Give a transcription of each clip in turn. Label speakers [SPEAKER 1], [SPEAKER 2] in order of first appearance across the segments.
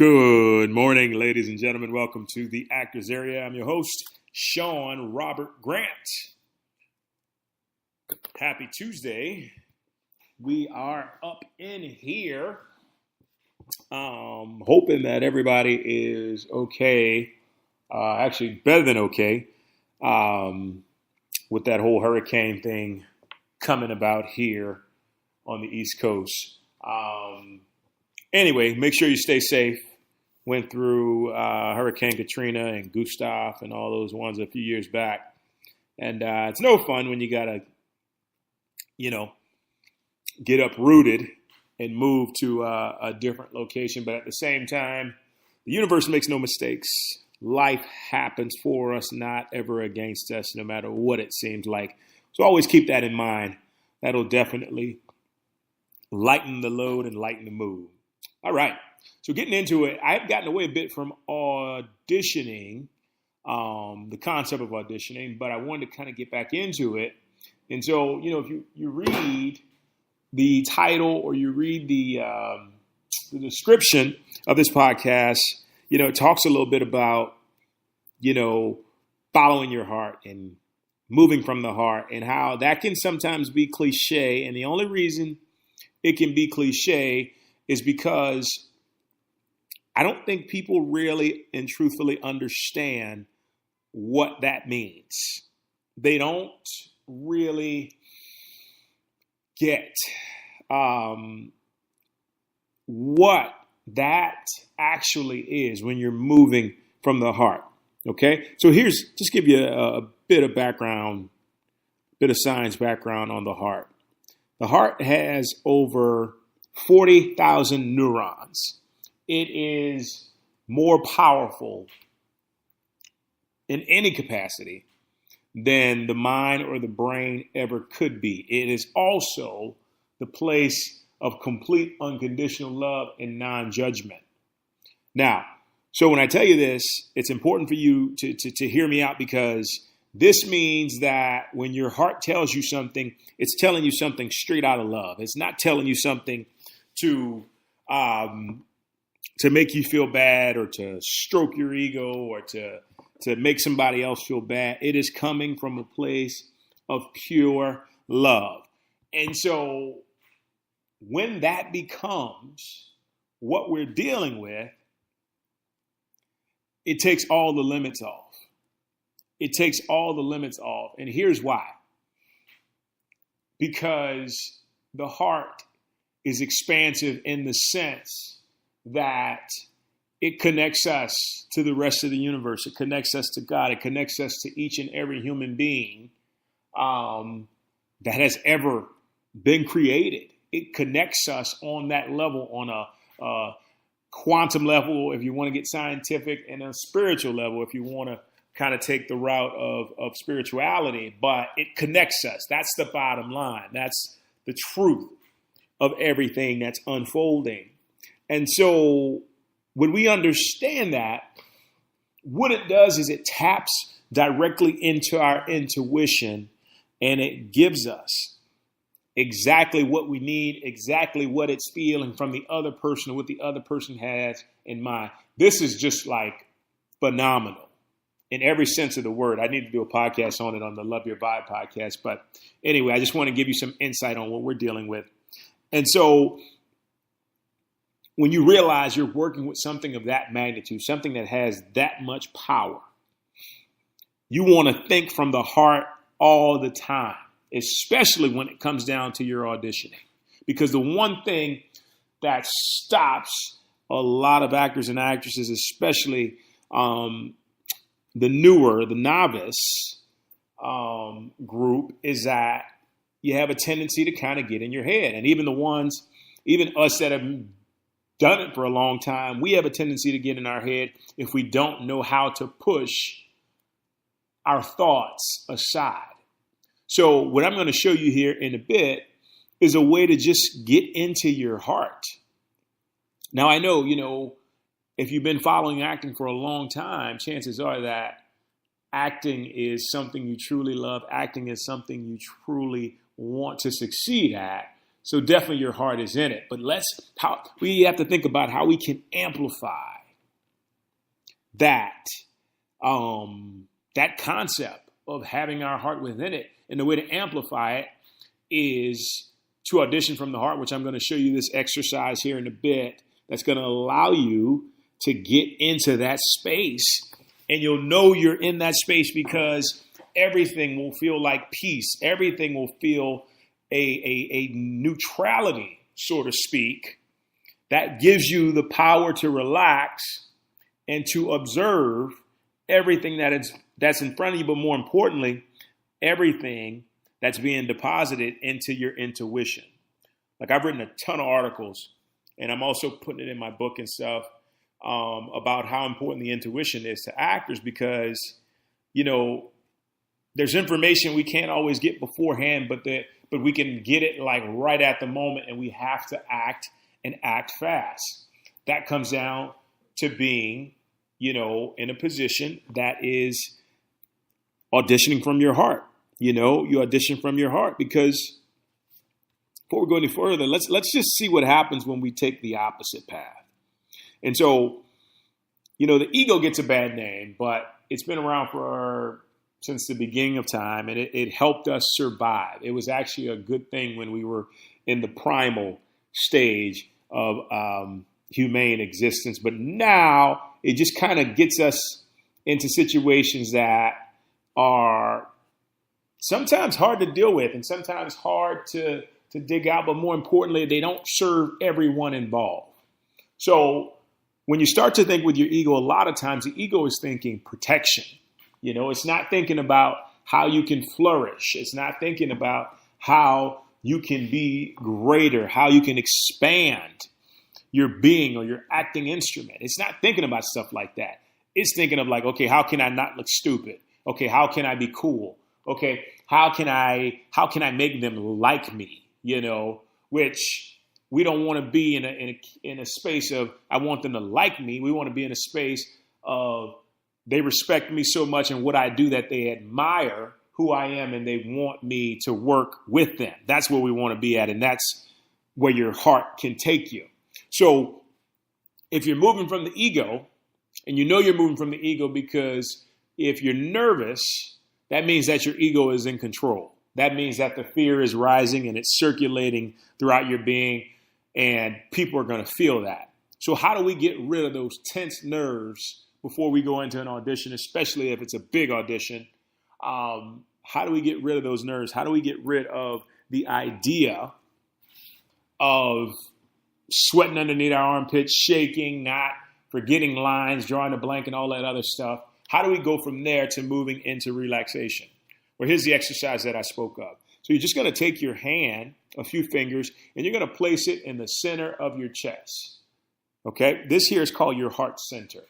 [SPEAKER 1] Good morning, ladies and gentlemen. Welcome to the Actors Area. I'm your host, Sean Robert Grant. Happy Tuesday. We are up in here. Hoping that everybody is okay. Actually, better than okay. With that whole hurricane thing coming about here on the East Coast. Anyway, make sure you stay safe. Went through Hurricane Katrina and Gustav and all those ones a few years back. And it's no fun when you got to, get uprooted and move to a different location. But at the same time, the universe makes no mistakes. Life happens for us, not ever against us, no matter what it seems like. So always keep that in mind. That'll definitely lighten the load and lighten the mood. All right. So getting into it, I've gotten away a bit from auditioning, the concept of auditioning, but I wanted to kind of get back into it. And so, if you read the title or you read the description of this podcast, it talks a little bit about, following your heart and moving from the heart and how that can sometimes be cliche. And the only reason it can be cliche is because I don't think people really and truthfully understand what that means. They don't really get what that actually is when you're moving from the heart. Okay, so just give you a bit of background, bit of science background on the heart. The heart has over 40,000 neurons. It is more powerful in any capacity than the mind or the brain ever could be. It is also the place of complete unconditional love and non-judgment. Now, so when I tell you this, it's important for you to hear me out, because this means that when your heart tells you something, it's telling you something straight out of love. It's not telling you something to make you feel bad or to stroke your ego or to make somebody else feel bad. It is coming from a place of pure love. And so when that becomes what we're dealing with, it takes all the limits off. It takes all the limits off. And here's why. Because the heart is expansive in the sense that it connects us to the rest of the universe. It connects us to God. It connects us to each and every human being that has ever been created. It connects us on that level, on a quantum level, if you want to get scientific, and a spiritual level, if you want to kind of take the route of spirituality. But it connects us. That's the bottom line. That's the truth of everything that's unfolding. And so when we understand that, what it does is it taps directly into our intuition, and it gives us exactly what we need, exactly what it's feeling from the other person or what the other person has in mind. This is just like phenomenal in every sense of the word. I need to do a podcast on it on the Love Your Vibe podcast. But anyway, I just want to give you some insight on what we're dealing with. And so when you realize you're working with something of that magnitude, something that has that much power, you want to think from the heart all the time, especially when it comes down to your auditioning. Because the one thing that stops a lot of actors and actresses, especially the novice group, is that you have a tendency to kind of get in your head. And even us that have done it for a long time, we have a tendency to get in our head if we don't know how to push our thoughts aside. So what I'm going to show you here in a bit is a way to just get into your heart. Now, I know, if you've been following acting for a long time, chances are that acting is something you truly love. Acting is something you truly want to succeed at. So definitely your heart is in it. But we have to think about how we can amplify that that concept of having our heart within it. And the way to amplify it is to audition from the heart, which I'm going to show you this exercise here in a bit that's going to allow you to get into that space. And you'll know you're in that space because everything will feel like peace. Everything will feel a neutrality, so to speak, that gives you the power to relax and to observe everything that's in front of you, but more importantly, everything that's being deposited into your intuition. Like, I've written a ton of articles, and I'm also putting it in my book and stuff about how important the intuition is to actors because, you know, there's information we can't always get beforehand, but we can get it like right at the moment, and we have to act and act fast. That comes down to being, you know, in a position that is auditioning from your heart. You know, you audition from your heart because before we go any further, let's just see what happens when we take the opposite path. And so, you know, the ego gets a bad name, but it's been around since the beginning of time, and it helped us survive. It was actually a good thing when we were in the primal stage of humane existence. But now it just kind of gets us into situations that are sometimes hard to deal with and sometimes hard to dig out. But more importantly, they don't serve everyone involved. So when you start to think with your ego, a lot of times the ego is thinking protection. You know, it's not thinking about how you can flourish. It's not thinking about how you can be greater, how you can expand your being or your acting instrument. It's not thinking about stuff like that. It's thinking of like, okay, how can I not look stupid? Okay, how can I be cool? Okay, how can I make them like me? You know, which we don't want to be in a space of I want them to like me. We want to be in a space of they respect me so much and what I do that they admire who I am and they want me to work with them. That's where we want to be at, and that's where your heart can take you. So if you're moving from the ego, and you know you're moving from the ego because if you're nervous, that means that your ego is in control. That means that the fear is rising and it's circulating throughout your being, and people are going to feel that. So how do we get rid of those tense nerves before we go into an audition, especially if it's a big audition? How do we get rid of those nerves? How do we get rid of the idea of sweating underneath our armpits, shaking, not forgetting lines, drawing a blank, and all that other stuff? How do we go from there to moving into relaxation? Well, here's the exercise that I spoke of. So you're just going to take your hand, a few fingers, and you're going to place it in the center of your chest. Okay? This here is called your heart center.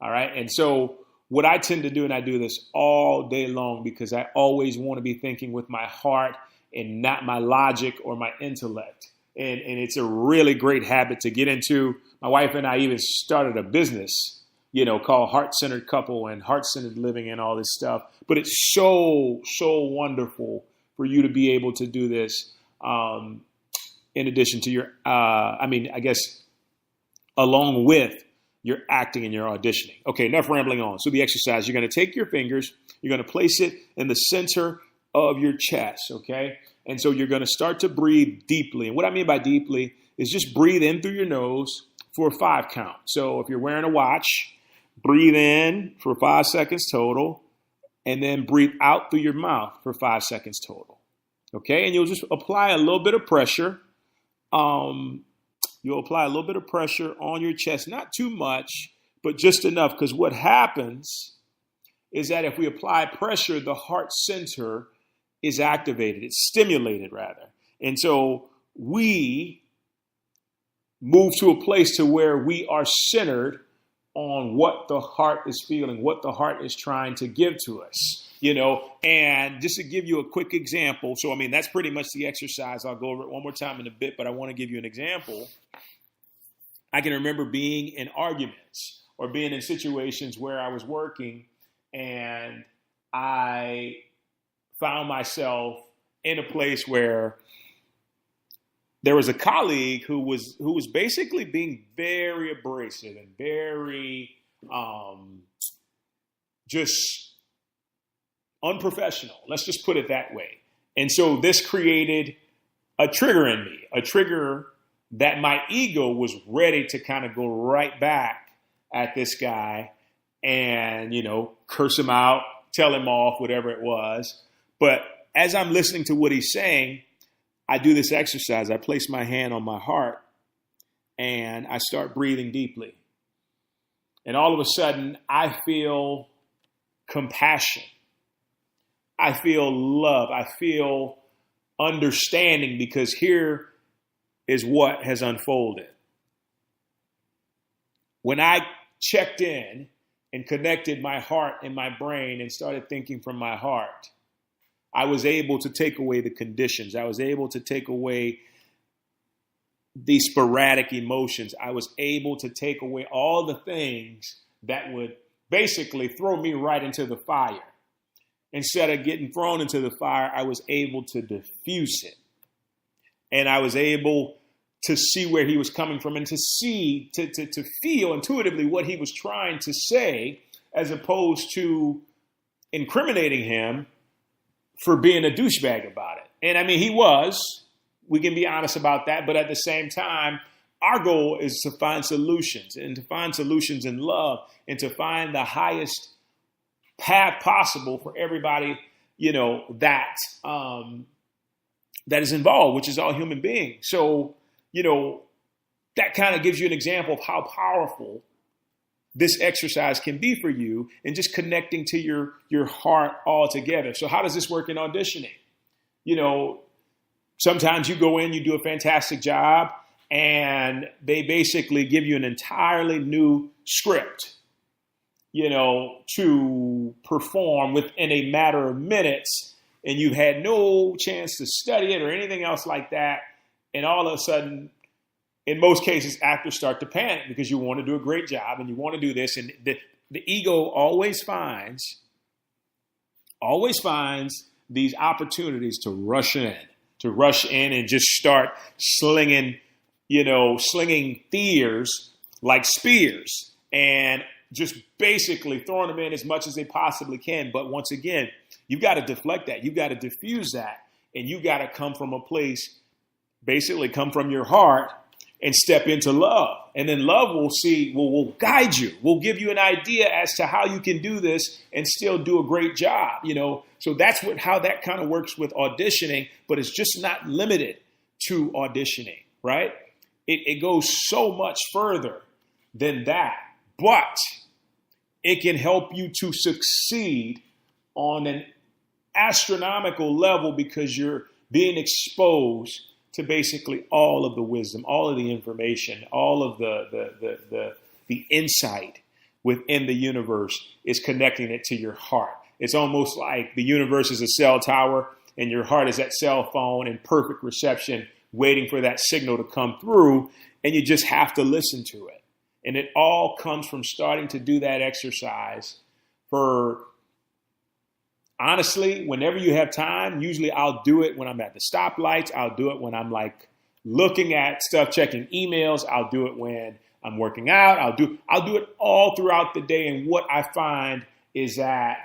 [SPEAKER 1] All right? And so what I tend to do, and I do this all day long because I always want to be thinking with my heart and not my logic or my intellect. And it's a really great habit to get into. My wife and I even started a business, you know, called Heart-Centered Couple and Heart-Centered Living and all this stuff. But it's so, so wonderful for you to be able to do this in addition to your, along with your acting and your auditioning. Okay, enough rambling on. So the exercise, you're going to take your fingers, you're going to place it in the center of your chest, okay? And so you're going to start to breathe deeply. And what I mean by deeply is just breathe in through your nose for a 5 count. So if you're wearing a watch, breathe in for 5 seconds total, and then breathe out through your mouth for 5 seconds total. Okay, and you'll just apply a little bit of pressure. You'll apply a little bit of pressure on your chest, not too much, but just enough. Because what happens is that if we apply pressure, the heart center is activated. It's stimulated, rather. And so we move to a place to where we are centered on what the heart is feeling, what the heart is trying to give to us, you know. And just to give you a quick example, so, I mean, that's pretty much the exercise. I'll go over it one more time in a bit, but I want to give you an example. I can remember being in arguments or being in situations where I was working and I found myself in a place where there was a colleague who was basically being very abrasive and very just unprofessional. Let's just put it that way. And so this created a trigger in me, a trigger that my ego was ready to kind of go right back at this guy and, curse him out, tell him off, whatever it was. But as I'm listening to what he's saying, I do this exercise. I place my hand on my heart and I start breathing deeply. And all of a sudden, I feel compassion. I feel love. I feel understanding, because here is what has unfolded. When I checked in and connected my heart and my brain and started thinking from my heart, I was able to take away the conditions. I was able to take away the sporadic emotions. I was able to take away all the things that would basically throw me right into the fire. Instead of getting thrown into the fire, I was able to diffuse it. And I was able to see where he was coming from and to see, to feel intuitively what he was trying to say, as opposed to incriminating him for being a douchebag about it. And I mean, he was. We can be honest about that. But at the same time, our goal is to find solutions, and to find solutions in love, and to find the highest path possible for everybody, that is involved, which is all human beings. So, that kind of gives you an example of how powerful this exercise can be for you, and just connecting to your heart altogether. So how does this work in auditioning? Sometimes you go in, you do a fantastic job, and they basically give you an entirely new script, to perform within a matter of minutes, and you've had no chance to study it or anything else like that. And all of a sudden, in most cases, actors start to panic because you want to do a great job and you want to do this. And the ego always finds these opportunities to rush in and just start slinging fears like spears, and just basically throwing them in as much as they possibly can. But once again, you've got to deflect that. You've got to diffuse that. And you got to come from a place, basically come from your heart and step into love. And then love will guide you. Will give you an idea as to how you can do this and still do a great job. So that's how that kind of works with auditioning, but it's just not limited to auditioning, right? It goes so much further than that. But it can help you to succeed on an astronomical level, because you're being exposed to basically all of the wisdom, all of the information, all of the insight within the universe is connecting it to your heart. It's almost like the universe is a cell tower and your heart is that cell phone in perfect reception, waiting for that signal to come through, and you just have to listen to it. And it all comes from starting to do that exercise for, honestly, whenever you have time. Usually I'll do it when I'm at the stoplights. I'll do it when I'm looking at stuff, checking emails. I'll do it when I'm working out. I'll do it all throughout the day. And what I find is that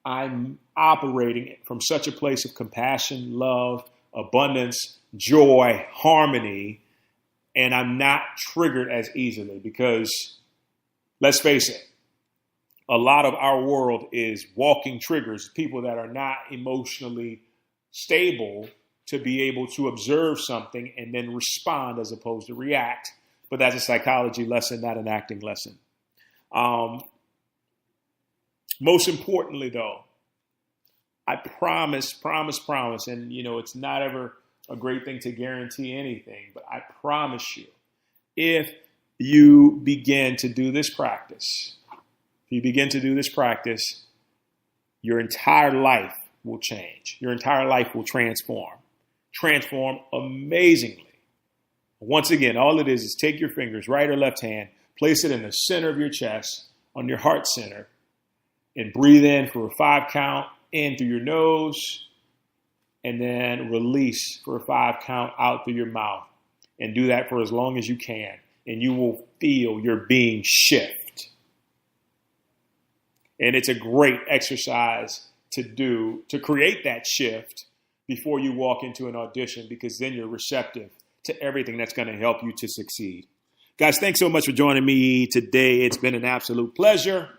[SPEAKER 1] I'm operating from such a place of compassion, love, abundance, joy, harmony, and I'm not triggered as easily, because let's face it, a lot of our world is walking triggers, people that are not emotionally stable to be able to observe something and then respond as opposed to react. But that's a psychology lesson, not an acting lesson. Most importantly, though, I promise, and it's not ever a great thing to guarantee anything, but I promise you, if you begin to do this practice, your entire life will change. Your entire life will transform amazingly. Once again, all it is take your fingers, right or left hand, place it in the center of your chest, on your heart center, and breathe in for a 5 count, in through your nose, and then release for a 5 count out through your mouth. And do that for as long as you can. And you will feel your being shift. And it's a great exercise to do to create that shift before you walk into an audition, because then you're receptive to everything that's going to help you to succeed. Guys, thanks so much for joining me today. It's been an absolute pleasure.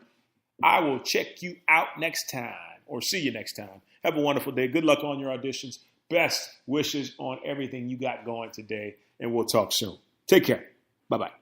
[SPEAKER 1] I will check you out next time, or see you next time. Have a wonderful day. Good luck on your auditions. Best wishes on everything you got going today, and we'll talk soon. Take care. Bye-bye.